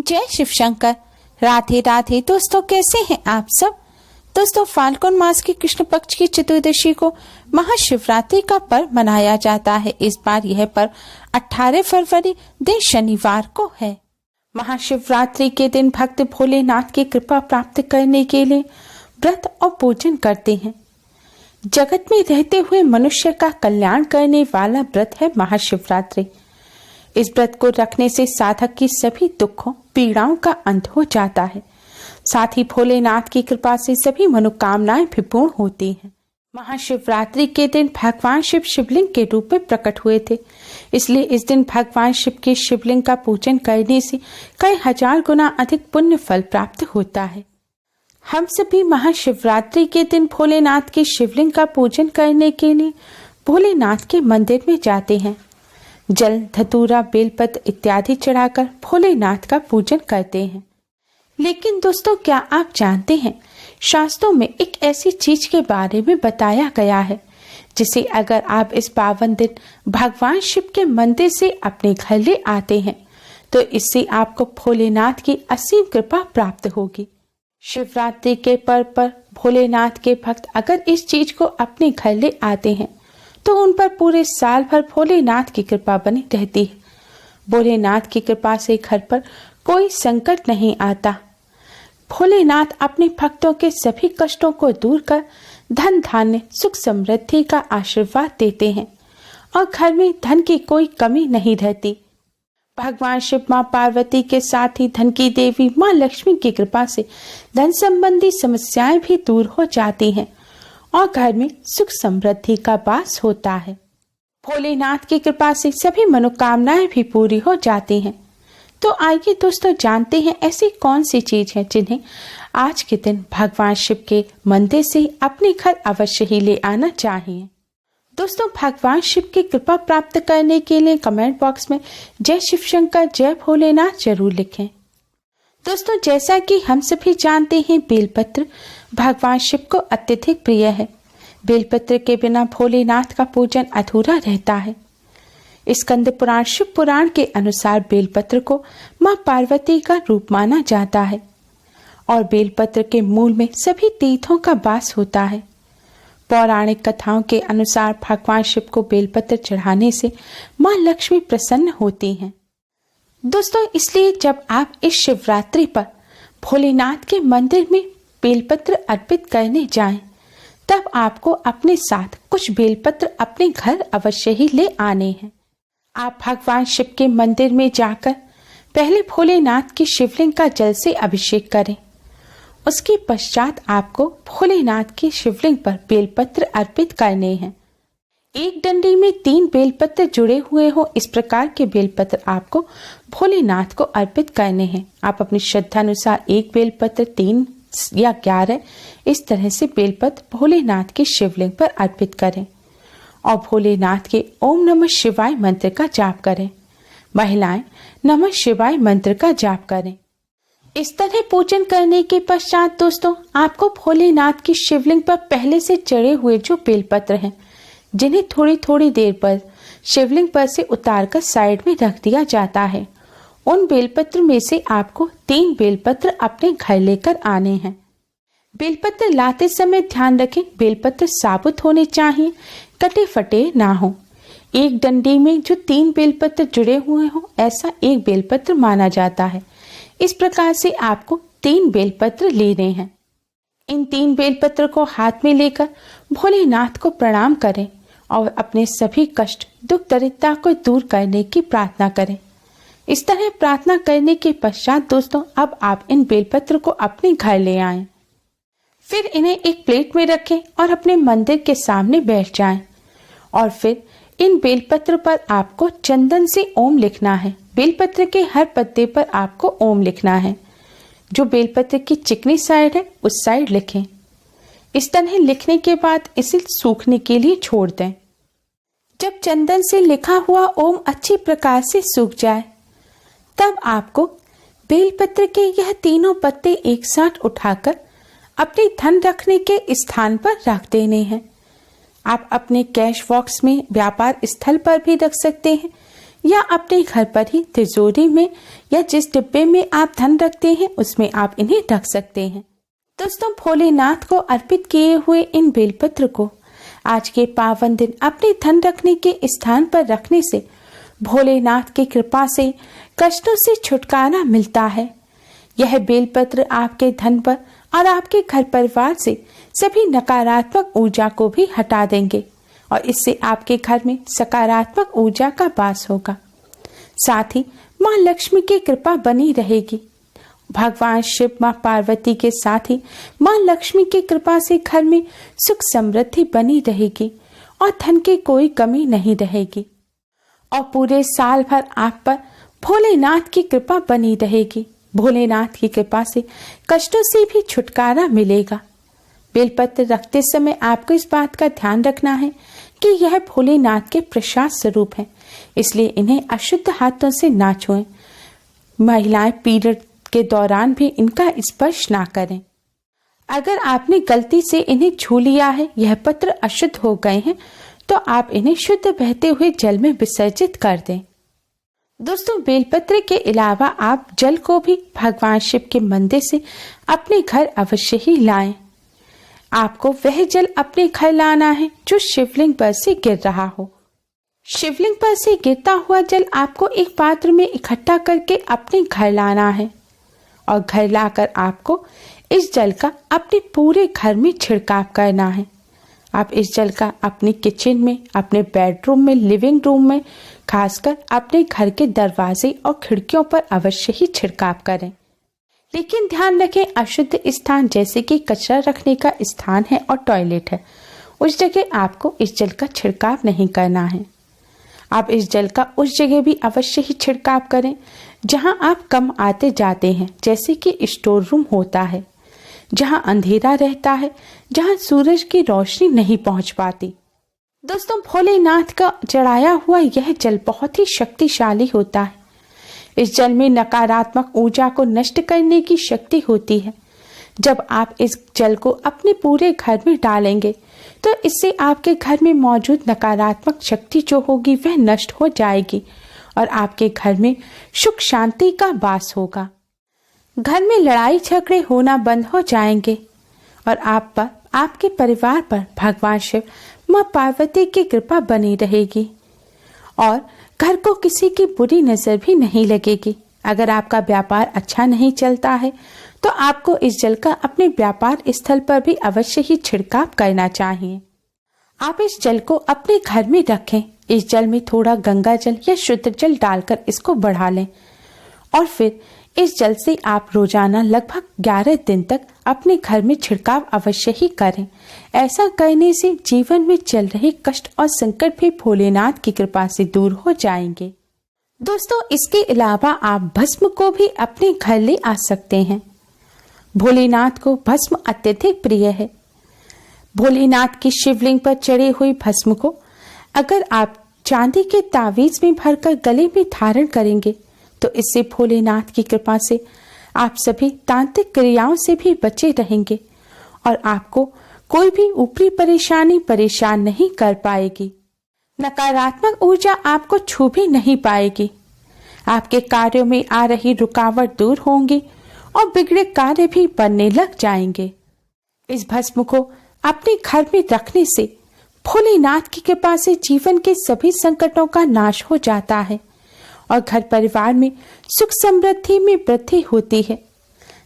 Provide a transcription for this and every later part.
जय शिव शंकर। राधे राधे दोस्तों, कैसे हैं आप सब। दोस्तों, फाल्गुन मास की कृष्ण पक्ष की चतुर्दशी को महाशिवरात्रि का पर्व मनाया जाता है। इस बार यह पर्व 18 फरवरी दिन शनिवार को है। महाशिवरात्रि के दिन भक्त भोलेनाथ की कृपा प्राप्त करने के लिए व्रत और पूजन करते हैं। जगत में रहते हुए मनुष्य का कल्याण करने वाला व्रत है महाशिवरात्रि। इस व्रत को रखने से साधक की सभी दुखों पीड़ाओं का अंत हो जाता है। साथ ही भोलेनाथ की कृपा से सभी मनोकामनाएं भी पूर्ण होती हैं। महाशिवरात्रि के दिन भगवान शिव शिवलिंग के रूप में प्रकट हुए थे, इसलिए इस दिन भगवान शिव के शिवलिंग का पूजन करने से कई हजार गुना अधिक पुण्य फल प्राप्त होता है। हम सभी महाशिवरात्रि के दिन भोलेनाथ के शिवलिंग का पूजन करने के लिए भोलेनाथ के मंदिर में जाते हैं। जल, धतूरा, बेलपत्र इत्यादि चढ़ाकर भोलेनाथ का पूजन करते हैं। लेकिन दोस्तों, क्या आप जानते हैं, शास्त्रों में एक ऐसी चीज के बारे में बताया गया है जिसे अगर आप इस पावन दिन भगवान शिव के मंदिर से अपने घर ले आते हैं तो इससे आपको भोलेनाथ की असीम कृपा प्राप्त होगी। शिवरात्रि के पर्व पर भोलेनाथ के भक्त अगर इस चीज को अपने घर ले आते हैं तो उन पर पूरे साल भर भोलेनाथ की कृपा बनी रहती है। भोलेनाथ की कृपा से घर पर कोई संकट नहीं आता। भोलेनाथ अपने भक्तों के सभी कष्टों को दूर कर धन धान्य सुख समृद्धि का आशीर्वाद देते हैं और घर में धन की कोई कमी नहीं रहती। भगवान शिव मां पार्वती के साथ ही धन की देवी मां लक्ष्मी की कृपा से धन संबंधी समस्याएं भी दूर हो जाती हैं और घर में सुख समृद्धि का वास होता है। भोलेनाथ की कृपा से सभी मनोकामनाएं भी पूरी हो जाती हैं। तो आइए दोस्तों, जानते हैं ऐसी कौन सी चीज है जिन्हें आज के दिन भगवान शिव के मंदिर से अपने घर अवश्य ही ले आना चाहिए। दोस्तों, भगवान शिव की कृपा प्राप्त करने के लिए कमेंट बॉक्स में जय शिव शंकर, जय भोलेनाथ जरूर लिखें। दोस्तों, जैसा कि हम सभी जानते हैं, बेलपत्र भगवान शिव को अत्यधिक प्रिय है। बेलपत्र के बिना भोलेनाथ का पूजन अधूरा रहता है। स्कंद पुराण शिव पुराण के अनुसार बेलपत्र को मां पार्वती का रूप माना जाता है और बेलपत्र के मूल में सभी तीर्थों का वास होता है। पौराणिक कथाओं के अनुसार भगवान शिव को बेलपत्र चढ़ाने से मां लक्ष्मी प्रसन्न होती हैं। दोस्तों, इसलिए जब आप इस शिवरात्रि पर भोलेनाथ के मंदिर में बेलपत्र अर्पित करने जाएं, तब आपको अपने साथ कुछ बेलपत्र अपने घर अवश्य ही ले आने हैं। आप भगवान शिव के मंदिर में जाकर पहले भोलेनाथ की शिवलिंग का जल से अभिषेक करें। उसके पश्चात आपको भोलेनाथ की शिवलिंग पर बेलपत्र अर्पित करने हैं। एक डंडी में 3 बेलपत्र जुड़े हुए हो, इस प्रकार के बेलपत्र आपको भोलेनाथ को अर्पित करने हैं। आप अपनी श्रद्धा अनुसार 1 बेलपत्र, 3 या 11 इस तरह से बेलपत्र भोलेनाथ की शिवलिंग पर अर्पित करें और भोलेनाथ के ओम नमः शिवाय मंत्र का जाप करें। महिलाएं नमः शिवाय मंत्र का जाप करें। इस तरह पूजन करने के पश्चात दोस्तों, आपको भोलेनाथ की शिवलिंग पर पहले से चढ़े हुए जो बेलपत्र हैं, जिन्हें थोड़ी थोड़ी देर पर शिवलिंग पर से उतारकर साइड में रख दिया जाता है, उन बेलपत्र में से आपको 3 बेलपत्र अपने घर लेकर आने हैं। बेलपत्र लाते समय ध्यान रखें, बेलपत्र साबुत होने चाहिए, कटे फटे ना हो। एक डंडी में जो 3 बेलपत्र जुड़े हुए हो, ऐसा एक बेलपत्र माना जाता है। इस प्रकार से आपको 3 बेलपत्र लेने हैं। इन 3 बेलपत्र को हाथ में लेकर भोलेनाथ को प्रणाम करें और अपने सभी कष्ट, दुख, दरिद्रता को दूर करने की प्रार्थना करें। इस तरह प्रार्थना करने के पश्चात दोस्तों, अब आप इन बेलपत्र को अपने घर ले आएं। फिर इन्हें एक प्लेट में रखें और अपने मंदिर के सामने बैठ जाएं और फिर इन बेलपत्र पर आपको चंदन से ओम लिखना है। बेलपत्र के हर पत्ते पर आपको ओम लिखना है। जो बेलपत्र की चिकनी साइड है उस साइड लिखें। इस तरह लिखने के बाद इसे सूखने के लिए छोड़ दें। जब चंदन से लिखा हुआ ओम अच्छी प्रकार से सूख जाए, तब आपको बेलपत्र के यह तीनों पत्ते एक साथ उठाकर अपने धन रखने के स्थान पर रख देने हैं। आप अपने कैश बॉक्स में, व्यापार स्थल पर भी रख सकते हैं या अपने घर पर ही तिजोरी में या जिस डिब्बे में आप धन रखते हैं उसमें आप इन्हें रख सकते हैं। दोस्तों, भोलेनाथ को अर्पित किए हुए इन बेलपत्र को आज के पावन दिन अपने धन रखने के स्थान पर रखने से भोलेनाथ की कृपा से कष्टों से छुटकारा मिलता है। यह बेलपत्र आपके धन पर और आपके घर परिवार से सभी नकारात्मक ऊर्जा को भी हटा देंगे और इससे आपके घर में सकारात्मक ऊर्जा का वास होगा। साथ ही माँ लक्ष्मी की कृपा बनी रहेगी। भगवान शिव, माँ पार्वती के साथ ही माँ लक्ष्मी की कृपा से घर में सुख समृद्धि बनी रहेगी और धन की कोई कमी नहीं रहेगी और पूरे साल भर आप पर भोलेनाथ की कृपा बनी रहेगी। भोलेनाथ की कृपा से कष्टों से भी छुटकारा मिलेगा। बेलपत्र रखते समय आपको इस बात का ध्यान रखना है कि यह भोलेनाथ के प्रसाद स्वरूप है, इसलिए इन्हें अशुद्ध हाथों से ना छुएं। महिलाएं पीरियड के दौरान भी इनका स्पर्श ना करें। अगर आपने गलती से इन्हें छू लिया है, यह पत्र अशुद्ध हो गए हैं, तो आप इन्हें शुद्ध बहते हुए जल में विसर्जित कर दें। दोस्तों, बेलपत्र के अलावा आप जल को भी भगवान शिव के मंदिर से अपने घर अवश्य ही लाएं। आपको वह जल अपने घर लाना है जो शिवलिंग पर से गिर रहा हो। शिवलिंग पर से गिरता हुआ जल आपको एक पात्र में इकट्ठा करके अपने घर लाना है और घर लाकर आपको इस जल का अपने पूरे घर में छिड़काव करना है। आप इस जल का अपनी किचन में, अपने बेडरूम में, लिविंग रूम में, खासकर अपने घर के दरवाजे और खिड़कियों पर अवश्य ही छिड़काव करें। लेकिन ध्यान रखें, अशुद्ध स्थान जैसे कि कचरा रखने का स्थान है और टॉयलेट है, उस जगह आपको इस जल का छिड़काव नहीं करना है। आप इस जल का उस जगह भी अवश्य ही छिड़काव करें जहां आप कम आते जाते हैं, जैसे कि स्टोर रूम होता है, जहां अंधेरा रहता है, जहां सूरज की रोशनी नहीं पहुंच पाती। दोस्तों, भोलेनाथ का चढ़ाया हुआ यह जल बहुत ही शक्तिशाली होता है। इस जल में नकारात्मक ऊर्जा को नष्ट करने की शक्ति होती है। जब आप इस जल को अपने पूरे घर में डालेंगे तो इससे आपके घर में मौजूद नकारात्मक शक्ति जो होगी वह नष्ट हो जाएगी और आपके घर में सुख शांति का वास होगा। घर में लड़ाई झगड़े होना बंद हो जाएंगे और आप पर, आपके परिवार पर भगवान शिव, माँ पार्वती की कृपा बनी रहेगी और घर को किसी की बुरी नजर भी नहीं लगेगी। अगर आपका व्यापार अच्छा नहीं चलता है तो आपको इस जल का अपने व्यापार स्थल पर भी अवश्य ही छिड़काव करना चाहिए। आप इस जल को अपने घर में रखें। इस जल में थोड़ा गंगा जल या शुद्ध जल डालकर इसको बढ़ा लें और फिर इस जल से आप रोजाना लगभग 11 दिन तक अपने घर में छिड़काव अवश्य ही करें। ऐसा करने से जीवन में चल रहे कष्ट और संकट भी भोलेनाथ की कृपा से दूर हो जाएंगे। दोस्तों, इसके अलावा आप भस्म को भी अपने घर ले आ सकते हैं। भोलेनाथ को भस्म अत्यधिक प्रिय है। भोलेनाथ की शिवलिंग पर चढ़े हुई भस्म को अगर आप चांदी के तावीज में भरकर गले में धारण करेंगे तो इससे भोलेनाथ की कृपा से आप सभी तांत्रिक क्रियाओं से भी बचे रहेंगे और आपको कोई भी ऊपरी परेशानी परेशान नहीं कर पाएगी। नकारात्मक ऊर्जा आपको छू भी नहीं पाएगी। आपके कार्यों में आ रही रुकावट दूर होंगी और बिगड़े कार्य भी बनने लग जाएंगे। इस भस्म को अपने घर में रखने से भोलेनाथ की कृपा से जीवन के सभी संकटों का नाश हो जाता है और घर परिवार में सुख समृद्धि में वृद्धि होती है।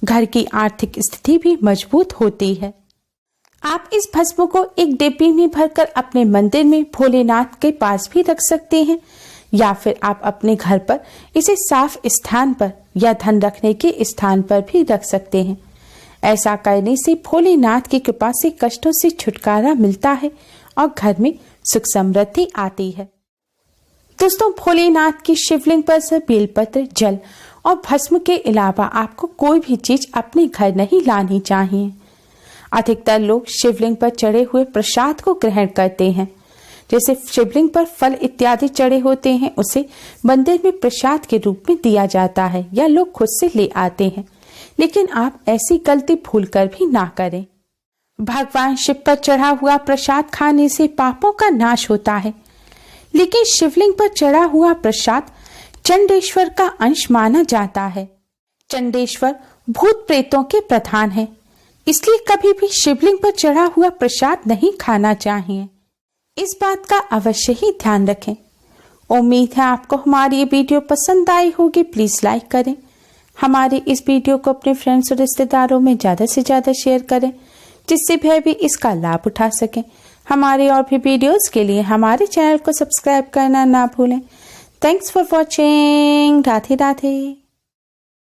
घर की आर्थिक स्थिति भी मजबूत होती है। आप इस भस्म को एक डिब्बी में भरकर अपने मंदिर में भोलेनाथ के पास भी रख सकते हैं या फिर आप अपने घर पर इसे साफ स्थान पर या धन रखने के स्थान पर भी रख सकते हैं। ऐसा करने से भोलेनाथ की कृपा से कष्टों से छुटकारा मिलता है और घर में सुख समृद्धि आती है। दोस्तों, भोलेनाथ की शिवलिंग पर से बेलपत्र, जल और भस्म के अलावा आपको कोई भी चीज अपने घर नहीं लानी चाहिए। अधिकतर लोग शिवलिंग पर चढ़े हुए प्रसाद को ग्रहण करते हैं। जैसे शिवलिंग पर फल इत्यादि चढ़े होते हैं उसे मंदिर में प्रसाद के रूप में दिया जाता है या लोग खुद से ले आते हैं, लेकिन आप ऐसी गलती भूलकर भी ना करें। भगवान शिव पर चढ़ा हुआ प्रसाद खाने से पापों का नाश होता है। लेकिन शिवलिंग पर चढ़ा हुआ प्रसाद चंडेश्वर का अंश माना जाता है। चंडेश्वर भूत प्रेतों के प्रधान है, इसलिए कभी भी शिवलिंग पर चढ़ा हुआ प्रसाद नहीं खाना चाहिए। इस बात का अवश्य ही ध्यान रखें। उम्मीद है आपको हमारी ये वीडियो पसंद आई होगी। प्लीज लाइक करें। हमारे इस वीडियो को अपने फ्रेंड्स और रिश्तेदारों में ज्यादा से ज्यादा शेयर करें, जिससे वह भी इसका लाभ उठा सकें। हमारे और भी वीडियोस के लिए हमारे चैनल को सब्सक्राइब करना ना भूलें। Thanks for watching. Radhe Radhe.